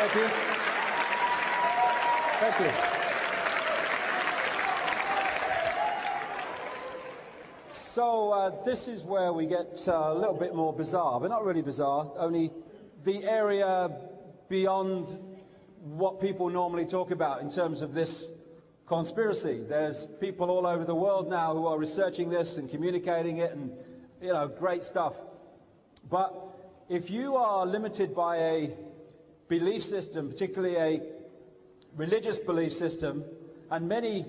Thank you. Thank you. So this is where we get a little bit more bizarre, but not really bizarre, only the area beyond what people normally talk about in terms of this conspiracy. There's people all over the world now who are researching this and communicating it, and, you know, great stuff. But if you are limited by a belief system, particularly a religious belief system, and many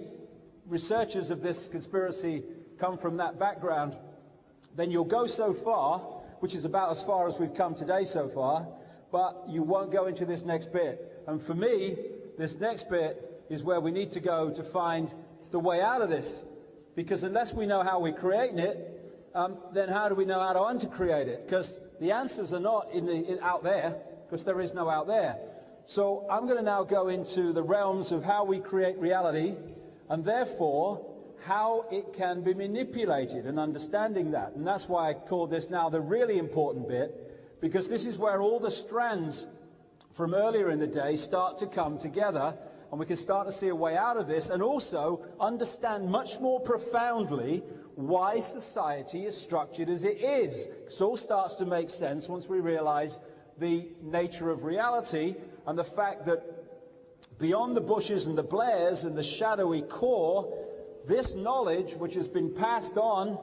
researchers of this conspiracy come from that background, then you'll go so far, which is about as far as we've come today so far, but you won't go into this next bit. And for me, this next bit is where we need to go to find the way out of this. Because unless we know how we're creating it, then how do we know how to uncreate it? Because the answers are not out there, because there is no out there. So I'm going to now go into the realms of how we create reality, and therefore how it can be manipulated, and understanding that. And that's why I call this now the really important bit, because this is where all the strands from earlier in the day start to come together, and we can start to see a way out of this, and also understand much more profoundly why society is structured as it is. It all starts to make sense once we realize the nature of reality, and the fact that beyond the bushes and the blares and the shadowy core, this knowledge, which has been passed on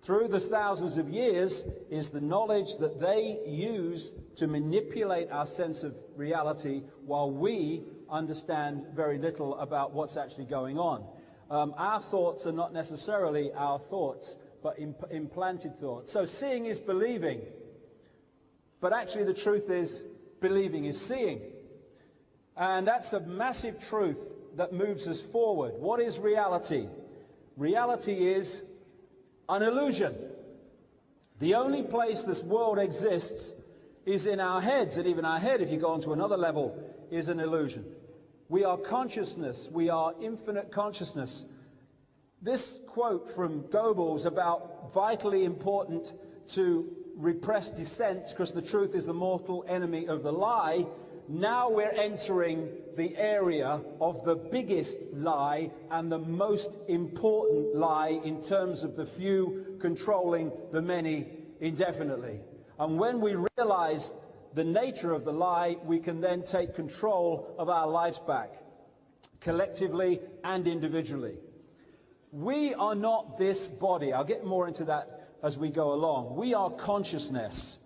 through the thousands of years, is the knowledge that they use to manipulate our sense of reality, while we understand very little about what's actually going on. Our thoughts are not necessarily our thoughts, but implanted thoughts. So seeing is believing. But actually the truth is, believing is seeing. And that's a massive truth that moves us forward. What is reality? Reality is an illusion. The only place this world exists is in our heads, and even our head, if you go on to another level, is an illusion. We are consciousness. We are infinite consciousness. This quote from Goebbels about vitally important to repress dissent, because the truth is the mortal enemy of the lie. Now we're entering the area of the biggest lie and the most important lie in terms of the few controlling the many indefinitely. And when we realize the nature of the lie, we can then take control of our lives back, collectively and individually. We are not this body. I'll get more into that as we go along. We are consciousness.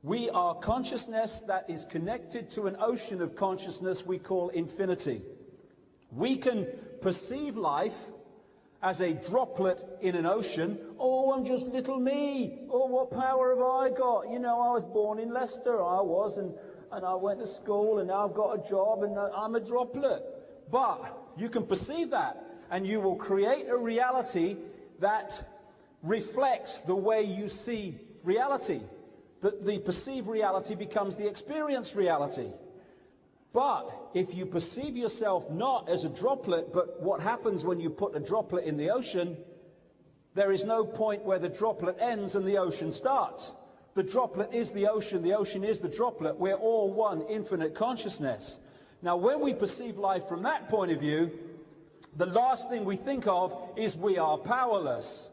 We are consciousness that is connected to an ocean of consciousness we call infinity. We can perceive life as a droplet in an ocean. Oh, I'm just little me. Oh, what power have I got? You know, I was born in Leicester, I was, and I went to school, and now I've got a job, and I'm a droplet. But you can perceive that, and you will create a reality that reflects the way you see reality. The perceived reality becomes the experienced reality. But if you perceive yourself not as a droplet, but what happens when you put a droplet in the ocean, there is no point where the droplet ends and the ocean starts. The droplet is the ocean is the droplet. We're all one infinite consciousness. Now, when we perceive life from that point of view, the last thing we think of is we are powerless.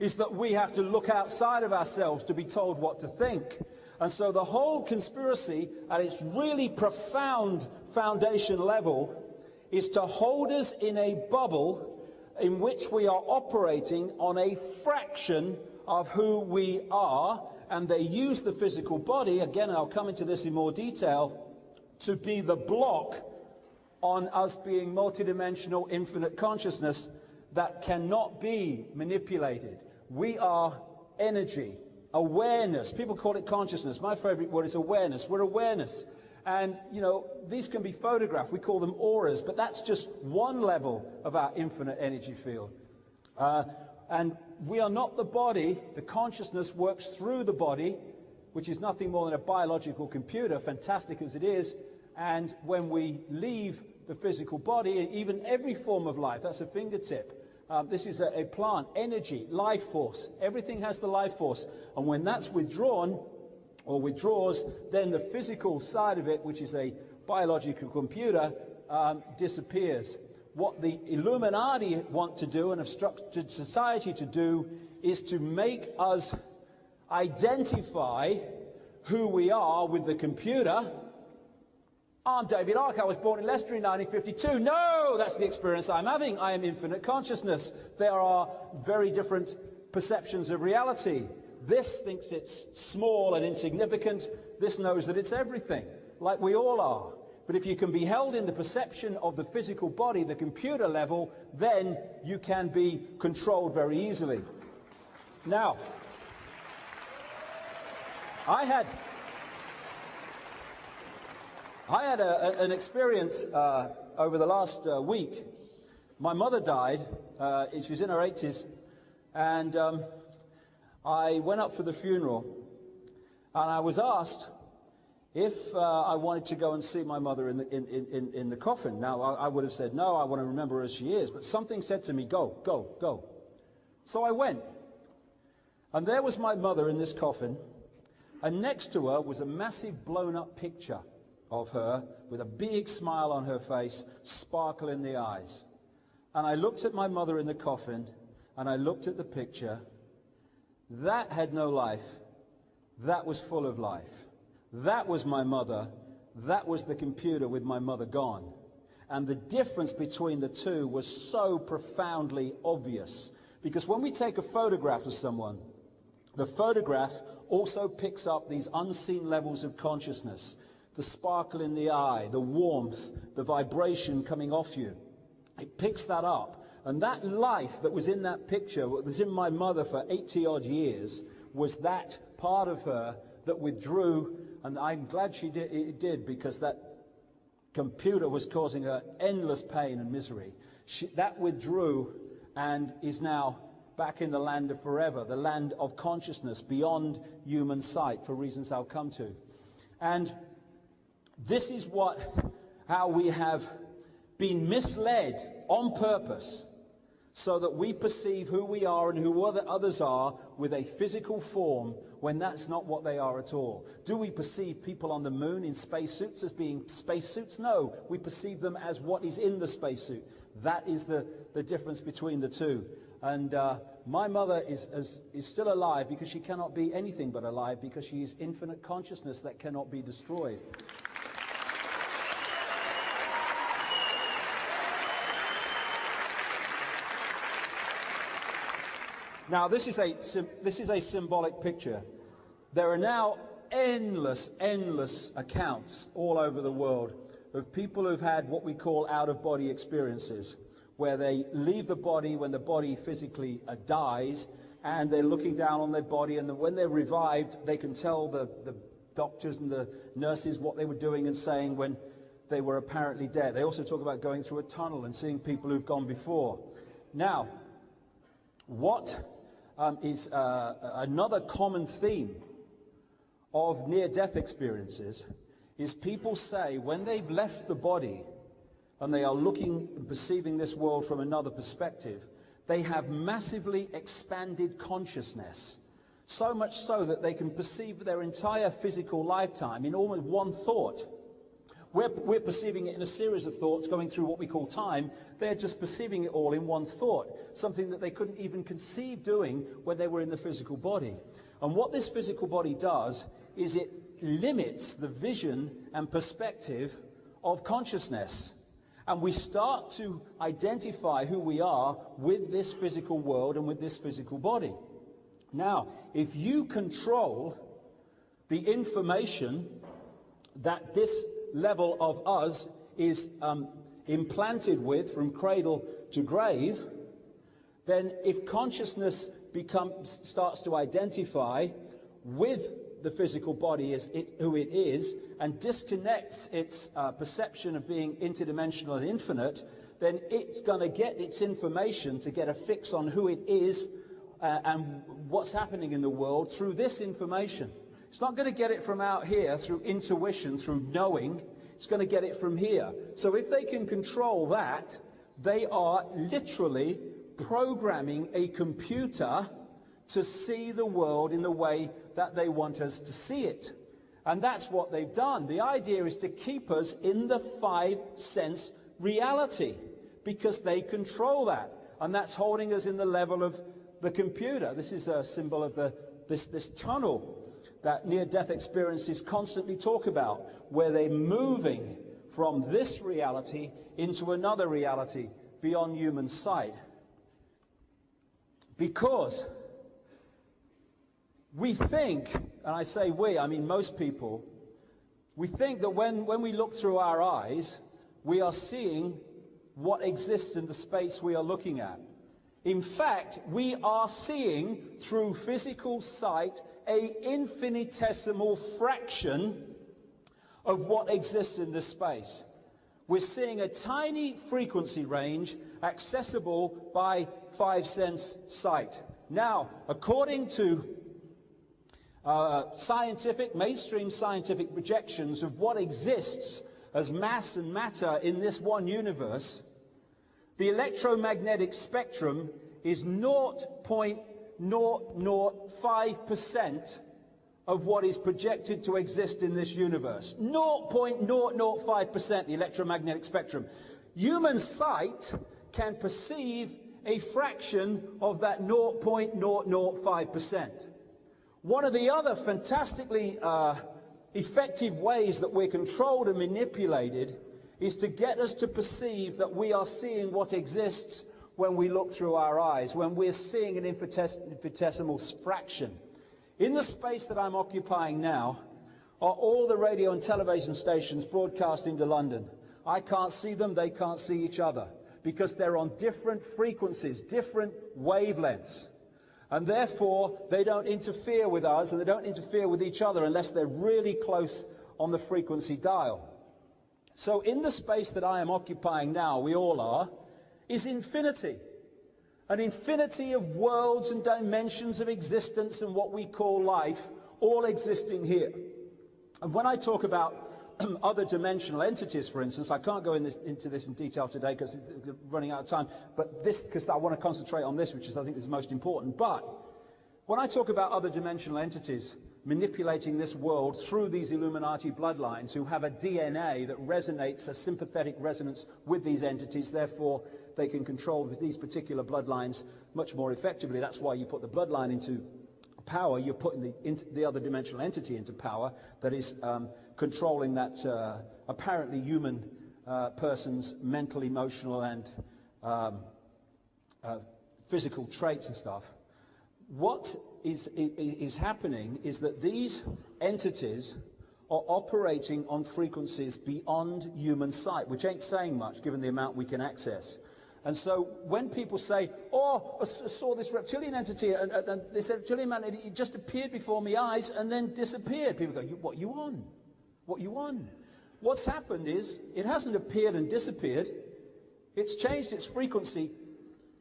Is that we have to look outside of ourselves to be told what to think. And so the whole conspiracy, at its really profound foundation level, is to hold us in a bubble in which we are operating on a fraction of who we are, and they use the physical body, again I'll come into this in more detail, to be the block on us being multidimensional infinite consciousness that cannot be manipulated. We are energy, awareness. People call it consciousness. My favorite word is awareness. We're awareness. And, you know, these can be photographed. We call them auras, but that's just one level of our infinite energy field. And we are not the body. The consciousness works through the body, which is nothing more than a biological computer, fantastic as it is. And when we leave the physical body, even every form of life, that's a fingertip. This is a plant, energy, life force. Everything has the life force. And when that's withdrawn, or withdraws, then the physical side of it, which is a biological computer, disappears. What the Illuminati want to do and have structured society to do is to make us identify who we are with the computer. I'm David Icke, I was born in Leicester in 1952. No, that's the experience I'm having. I am infinite consciousness. There are very different perceptions of reality. This thinks it's small and insignificant. This knows that it's everything, like we all are. But if you can be held in the perception of the physical body, the computer level, then you can be controlled very easily. Now, I had an experience over the last week. My mother died. She was in her 80s, and I went up for the funeral, and I was asked if I wanted to go and see my mother in the coffin. Now, I would have said, no, I want to remember her as she is. But something said to me, go, go, go. So I went. And there was my mother in this coffin. And next to her was a massive blown-up picture of her with a big smile on her face, sparkle in the eyes. And I looked at my mother in the coffin, and I looked at the picture. That had no life. That was full of life. That was my mother. That was the computer with my mother gone. And the difference between the two was so profoundly obvious. Because when we take a photograph of someone, the photograph also picks up these unseen levels of consciousness. The sparkle in the eye, the warmth, the vibration coming off you. It picks that up. And that life that was in that picture, what was in my mother for 80-odd years, was that part of her that withdrew. And I'm glad it did, because that computer was causing her endless pain and misery. That withdrew and is now back in the land of forever, the land of consciousness beyond human sight, for reasons I'll come to. And this is how we have been misled on purpose, so that we perceive who we are and who others are with a physical form, when that's not what they are at all. Do we perceive people on the moon in spacesuits as being spacesuits? No, we perceive them as what is in the spacesuit. That is the difference between the two. And my mother is still alive, because she cannot be anything but alive, because she is infinite consciousness that cannot be destroyed. Now, this is a symbolic picture. There are now endless accounts all over the world of people who've had what we call out-of-body experiences, where they leave the body when the body physically dies, and they're looking down on their body, and when they're revived, they can tell the doctors and the nurses what they were doing and saying when they were apparently dead. They also talk about going through a tunnel and seeing people who've gone before. Now, what is another common theme of near-death experiences is people say when they've left the body and they are looking and perceiving this world from another perspective, they have massively expanded consciousness, so much so that they can perceive their entire physical lifetime in almost one thought. We're perceiving it in a series of thoughts going through what we call time. They're just perceiving it all in one thought, something that they couldn't even conceive doing when they were in the physical body. And what this physical body does is it limits the vision and perspective of consciousness. And we start to identify who we are with this physical world and with this physical body. Now, if you control the information that this level of us is implanted with from cradle to grave, then if consciousness starts to identify with the physical body as who it is, and disconnects its perception of being interdimensional and infinite, then it's going to get its information to get a fix on who it is and what's happening in the world through this information. It's not going to get it from out here through intuition, through knowing. It's going to get it from here. So if they can control that, they are literally programming a computer to see the world in the way that they want us to see it. And that's what they've done. The idea is to keep us in the five-sense reality, because they control that. And that's holding us in the level of the computer. This is a symbol of this tunnel that near-death experiences constantly talk about, where they're moving from this reality into another reality beyond human sight. Because we think, and I say we, I mean most people, we think that when we look through our eyes, we are seeing what exists in the space we are looking at. In fact, we are seeing through physical sight an infinitesimal fraction of what exists in this space. We're seeing a tiny frequency range accessible by five-sense sight. Now, according to mainstream scientific projections of what exists as mass and matter in this one universe, the electromagnetic spectrum is 0.005% of what is projected to exist in this universe. 0.005%, the electromagnetic spectrum. Human sight can perceive a fraction of that 0.005%. One of the other fantastically effective ways that we're controlled and manipulated is to get us to perceive that we are seeing what exists when we look through our eyes, when we're seeing an infinitesimal fraction. In the space that I'm occupying now are all the radio and television stations broadcasting to London. I can't see them, they can't see each other, because they're on different frequencies, different wavelengths. And therefore, they don't interfere with us, and they don't interfere with each other unless they're really close on the frequency dial. So in the space that I am occupying now, we all are, is infinity. An infinity of worlds and dimensions of existence and what we call life, all existing here. And when I talk about other dimensional entities, for instance, I can't go into this in detail today because we're running out of time, but because I want to concentrate on this, which is, I think, is most important. But when I talk about other dimensional entities manipulating this world through these Illuminati bloodlines who have a DNA that resonates, a sympathetic resonance with these entities, therefore they can control these particular bloodlines much more effectively. That's why you put the bloodline into power, you're putting the other dimensional entity into power that is controlling that apparently human person's mental, emotional, and physical traits and stuff. What is happening is that these entities are operating on frequencies beyond human sight, which ain't saying much given the amount we can access. And so when people say, oh, I saw this reptilian entity, and this reptilian man, it just appeared before my eyes and then disappeared. People go, what you on? What you on? What's happened is, it hasn't appeared and disappeared. It's changed its frequency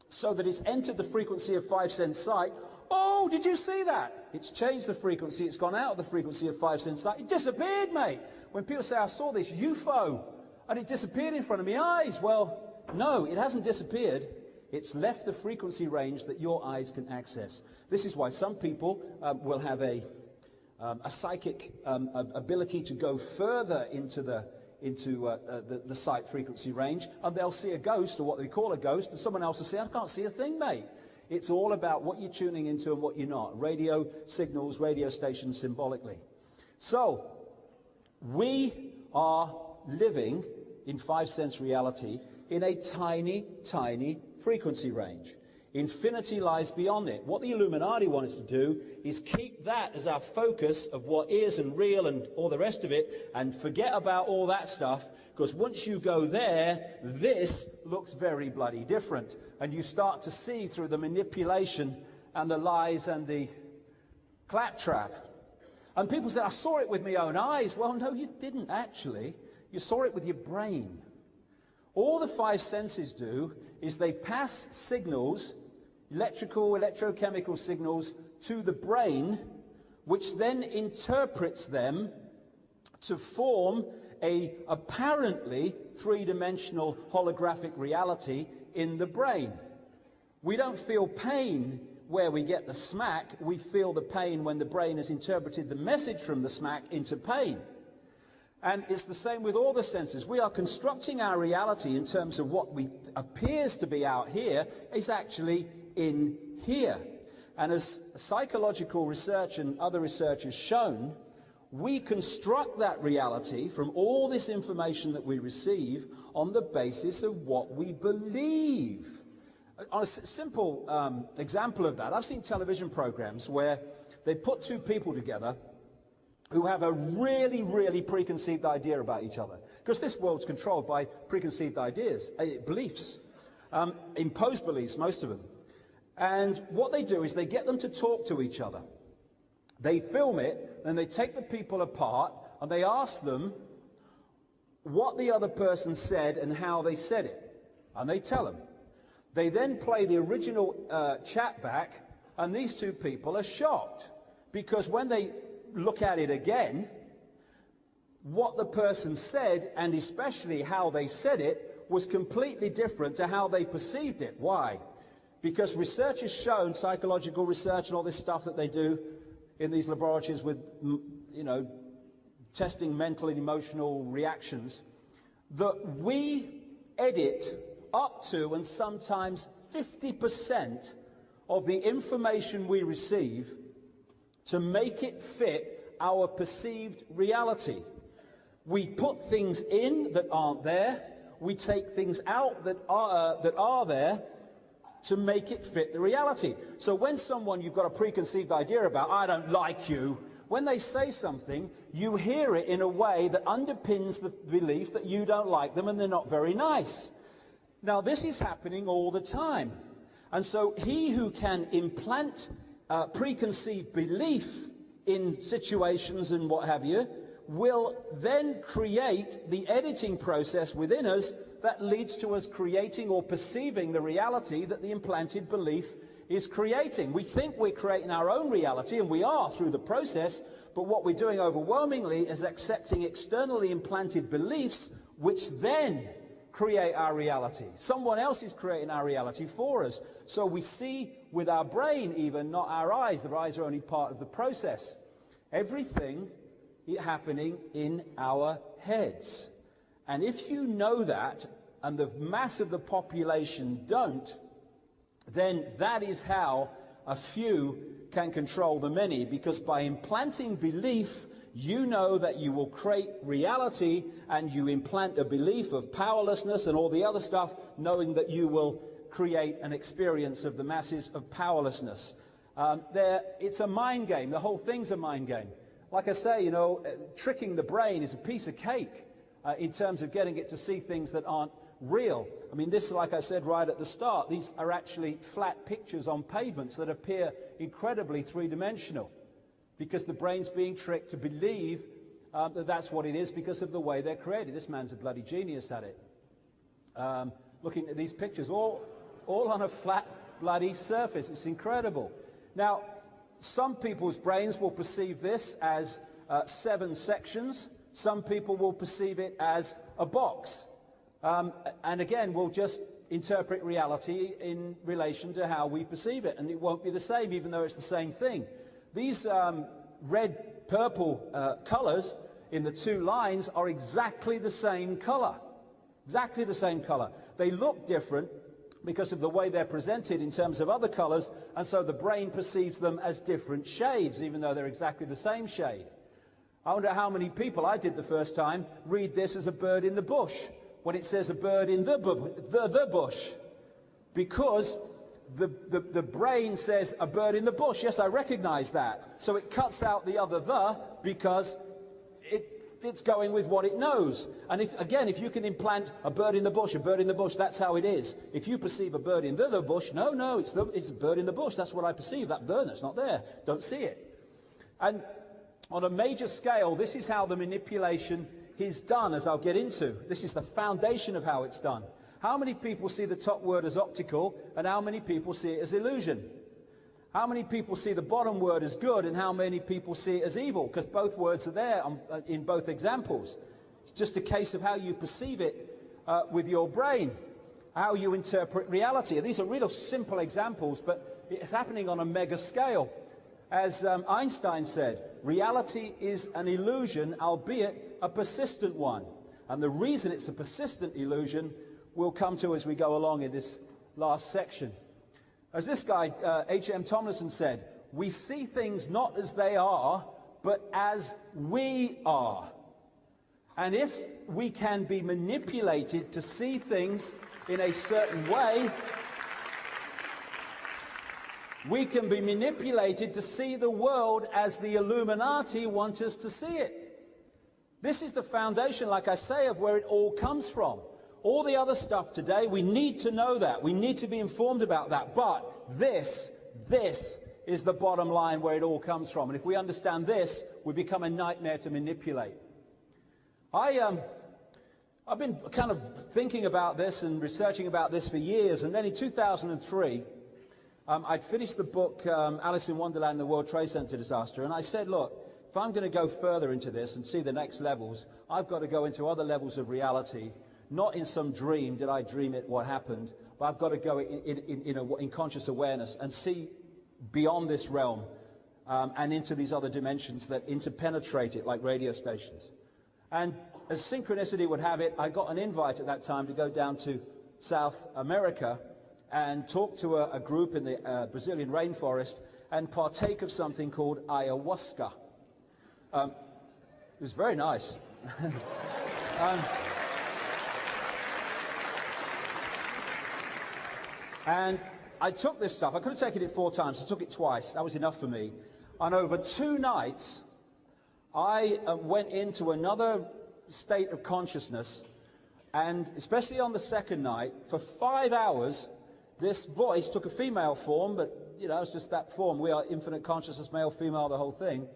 so that it's entered the frequency of five-sense sight. Oh, did you see that? It's changed the frequency. It's gone out of the frequency of five-sense sight. It disappeared, mate. When people say, I saw this UFO, and it disappeared in front of my eyes. Well, no, it hasn't disappeared. It's left the frequency range that your eyes can access. This is why some people will have a psychic ability to go further into the sight frequency range, and they'll see a ghost, or what they call a ghost, and someone else will say, I can't see a thing, mate. It's all about what you're tuning into and what you're not. Radio signals, radio stations symbolically. So, we are living in five-sense reality in a tiny, tiny frequency range. Infinity lies beyond it. What the Illuminati want us to do is keep that as our focus of what is and real and all the rest of it, and forget about all that stuff, because once you go there, this looks very bloody different. And you start to see through the manipulation and the lies and the claptrap. And people say, I saw it with my own eyes. Well, no, you didn't actually. You saw it with your brain. All the five senses do is they pass signals, electrical, electrochemical signals, to the brain, which then interprets them to form a apparently three-dimensional holographic reality in the brain. We don't feel pain where we get the smack, we feel the pain when the brain has interpreted the message from the smack into pain. And it's the same with all the senses. We are constructing our reality in terms of what appears to be out here is actually in here. And as psychological research and other research has shown, we construct that reality from all this information that we receive on the basis of what we believe. On a simple example of that, I've seen television programs where they put two people together who have a really, really preconceived idea about each other. Because this world's controlled by preconceived ideas, beliefs, imposed beliefs, most of them. And what they do is they get them to talk to each other. They film it, and they take the people apart, and they ask them what the other person said and how they said it. And they tell them. They then play the original chat back, and these two people are shocked. Because when they look at it again, what the person said, and especially how they said it, was completely different to how they perceived it. Why? Because research has shown, psychological research and all this stuff that they do in these laboratories with, you know, testing mental and emotional reactions, that we edit up to and sometimes 50% of the information we receive to make it fit our perceived reality. We put things in that aren't there. We take things out that are there to make it fit the reality. So when someone you've got a preconceived idea about, I don't like you, when they say something, you hear it in a way that underpins the belief that you don't like them and they're not very nice. Now, this is happening all the time. And so he who can implant preconceived belief in situations and what have you will then create the editing process within us that leads to us creating or perceiving the reality that the implanted belief is creating. We think we're creating our own reality, and we are through the process, but what we're doing overwhelmingly is accepting externally implanted beliefs which then create our reality. Someone else is creating our reality for us. So we see with our brain even, not our eyes. The eyes are only part of the process. Everything happening in our heads. And if you know that, and the mass of the population don't, then that is how a few can control the many, because by implanting belief, you know that you will create reality, and you implant a belief of powerlessness and all the other stuff, knowing that you will create an experience of the masses of powerlessness. It's a mind game. The whole thing's a mind game. Like I say, you know, tricking the brain is a piece of cake in terms of getting it to see things that aren't real. I mean, this, like I said right at the start, these are actually flat pictures on pavements that appear incredibly three-dimensional, because the brain's being tricked to believe that that's what it is because of the way they're created. This man's a bloody genius at it. Looking at these pictures, all on a flat, bloody surface. It's incredible. Now, some people's brains will perceive this as 7 sections. Some people will perceive it as a box. And again, we'll just interpret reality in relation to how we perceive it. And it won't be the same, even though it's the same thing. These red-purple colors in the 2 lines are exactly the same color. Exactly the same color. They look different because of the way they're presented in terms of other colors, and so the brain perceives them as different shades, even though they're exactly the same shade. I wonder how many people, I did the first time, read this as a bird in the bush, when it says a bird in the bush. Because the brain says a bird in the bush. Yes, I recognize that. So it cuts out the other the, because it's going with what it knows. And if you can implant a bird in the bush, that's how it is. If you perceive a bird in the bush, no, it's a bird in the bush. That's what I perceive. That bird that's not there. Don't see it. And on a major scale, this is how the manipulation is done, as I'll get into. This is the foundation of how it's done. How many people see the top word as optical, and how many people see it as illusion? How many people see the bottom word as good, and how many people see it as evil? Because both words are there in both examples. It's just a case of how you perceive it with your brain, how you interpret reality. These are real simple examples, but it's happening on a mega scale. As Einstein said, reality is an illusion, albeit a persistent one. And the reason it's a persistent illusion we'll come to as we go along in this last section. As this guy, H.M. Tomlinson, said, we see things not as they are, but as we are. And if we can be manipulated to see things in a certain way, we can be manipulated to see the world as the Illuminati want us to see it. This is the foundation, like I say, of where it all comes from. All the other stuff today, we need to know that. We need to be informed about that. But this is the bottom line where it all comes from. And if we understand this, we become a nightmare to manipulate. I've been kind of thinking about this and researching about this for years. And then in 2003, I'd finished the book, Alice in Wonderland and the World Trade Center disaster. And I said, look, if I'm going to go further into this and see the next levels, I've got to go into other levels of reality. Not in some dream, did I dream it, what happened, but I've got to go in conscious awareness and see beyond this realm and into these other dimensions that interpenetrate it like radio stations. And as synchronicity would have it, I got an invite at that time to go down to South America and talk to a group in the Brazilian rainforest and partake of something called ayahuasca. It was very nice. And I took this stuff. I could have taken it 4 times. I took it twice. That was enough for me. And over 2 nights, I went into another state of consciousness. And especially on the second night, for 5 hours, this voice took a female form, but, you know, it's just that form. We are infinite consciousness, male, female, the whole thing.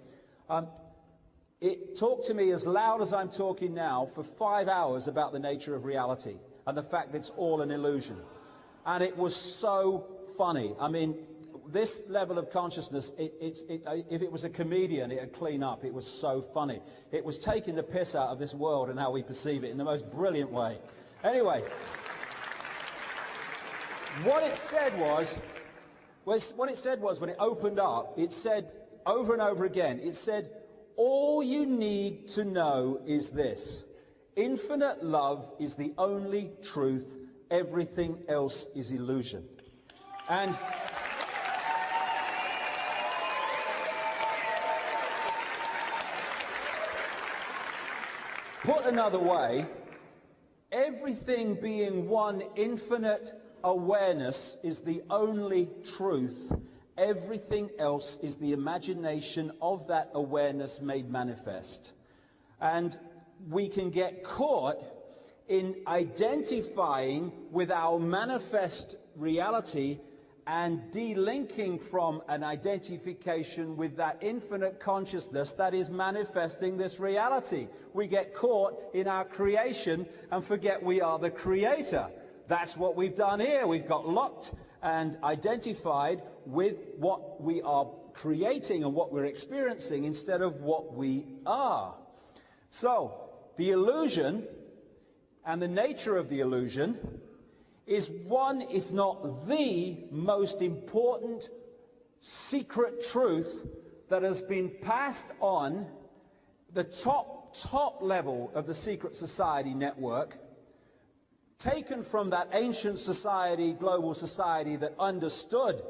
It talked to me as loud as I'm talking now for 5 hours about the nature of reality and the fact that it's all an illusion. And it was so funny. I mean, this level of consciousness, if it was a comedian, it would clean up. It was so funny. It was taking the piss out of this world and how we perceive it in the most brilliant way. Anyway, what it said was when it opened up, it said over and over again, it said, all you need to know is this. Infinite love is the only truth. Everything else is illusion. And put another way, everything being one infinite awareness is the only truth. Everything else is the imagination of that awareness made manifest. And we can get caught in identifying with our manifest reality and delinking from an identification with that infinite consciousness that is manifesting this reality. We get caught in our creation and forget we are the creator. That's what we've done here. We've got locked and identified with what we are creating and what we're experiencing instead of what we are. So, the illusion and the nature of the illusion is one, if not the most important secret truth that has been passed on the top level of the secret society network, taken from that ancient society, global society that understood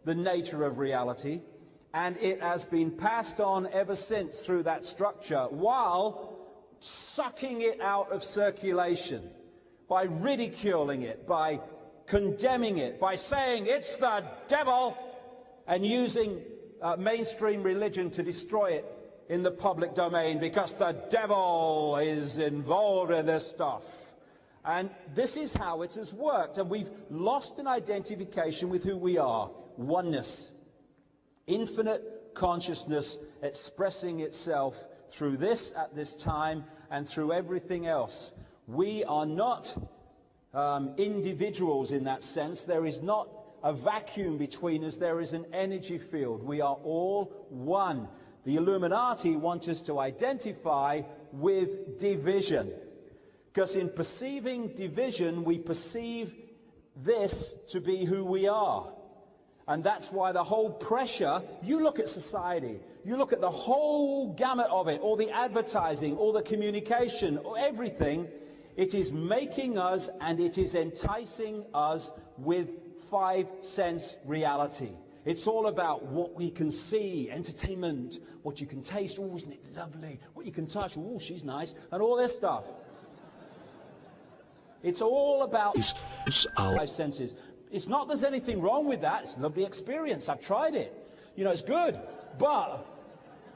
the nature of reality, and it has been passed on ever since through that structure, while sucking it out of circulation, by ridiculing it, by condemning it, by saying it's the devil, and using mainstream religion to destroy it in the public domain because the devil is involved in this stuff. And this is how it has worked, and we've lost an identification with who we are. Oneness, infinite consciousness expressing itself through this at this time and through everything else. We are not individuals in that sense. There is not a vacuum between us. There is an energy field. We are all one. The Illuminati want us to identify with division, because in perceiving division we perceive this to be who we are. And that's why the whole pressure, you look at society, you look at the whole gamut of it, all the advertising, all the communication, everything, it is making us and it is enticing us with 5 sense reality. It's all about what we can see, entertainment, what you can taste, oh, isn't it lovely, what you can touch, oh, she's nice, and all this stuff. It's all about 5 senses. It's not there's anything wrong with that. It's a lovely experience. I've tried it. You know, it's good. But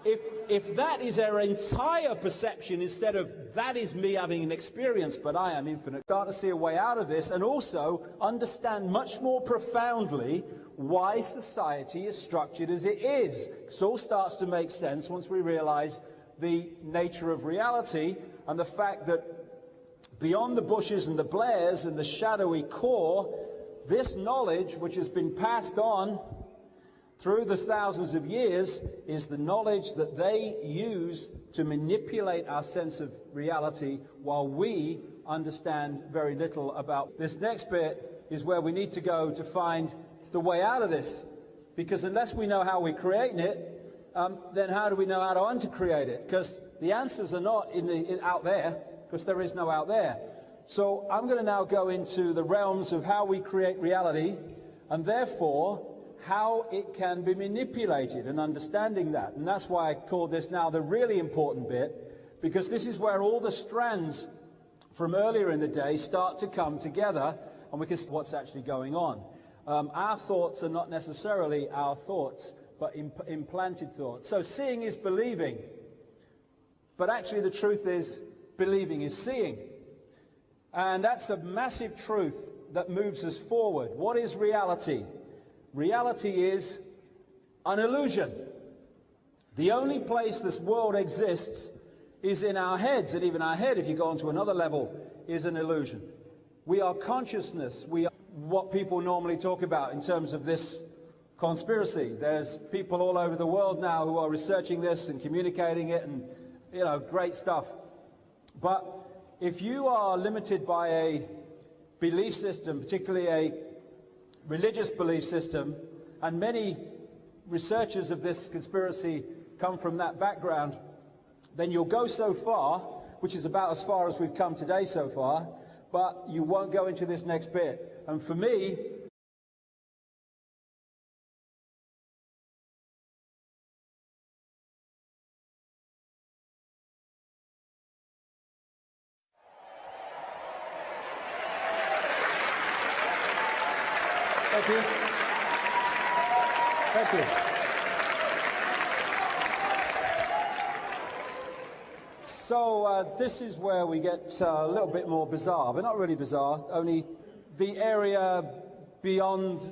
if that is our entire perception instead of that is me having an experience, but I am infinite, start to see a way out of this and also understand much more profoundly why society is structured as it is. It all starts to make sense once we realize the nature of reality and the fact that beyond the bushes and the blares and the shadowy core, this knowledge, which has been passed on through the thousands of years, is the knowledge that they use to manipulate our sense of reality while we understand very little about. This next bit is where we need to go to find the way out of this. Because unless we know how we're creating it, then how do we know how to uncreate it? Because the answers are not out there, because there is no out there. So I'm going to now go into the realms of how we create reality, and therefore how it can be manipulated and understanding that. And that's why I call this now the really important bit, because this is where all the strands from earlier in the day start to come together, and we can see what's actually going on. Our thoughts are not necessarily our thoughts, but implanted thoughts. So seeing is believing, but actually the truth is believing is seeing. And that's a massive truth that moves us forward. What is reality? Reality is an illusion. The only place this world exists is in our heads, and even our head, if you go on to another level, is an illusion. We are consciousness. We are what people normally talk about in terms of this conspiracy. There's people all over the world now who are researching this and communicating it, and, you know, great stuff. But if you are limited by a belief system, particularly a religious belief system, and many researchers of this conspiracy come from that background, then you'll go so far, which is about as far as we've come today so far, but you won't go into this next bit. And for me, thank you. Thank you. So this is where we get a little bit more bizarre, but not really bizarre, only the area beyond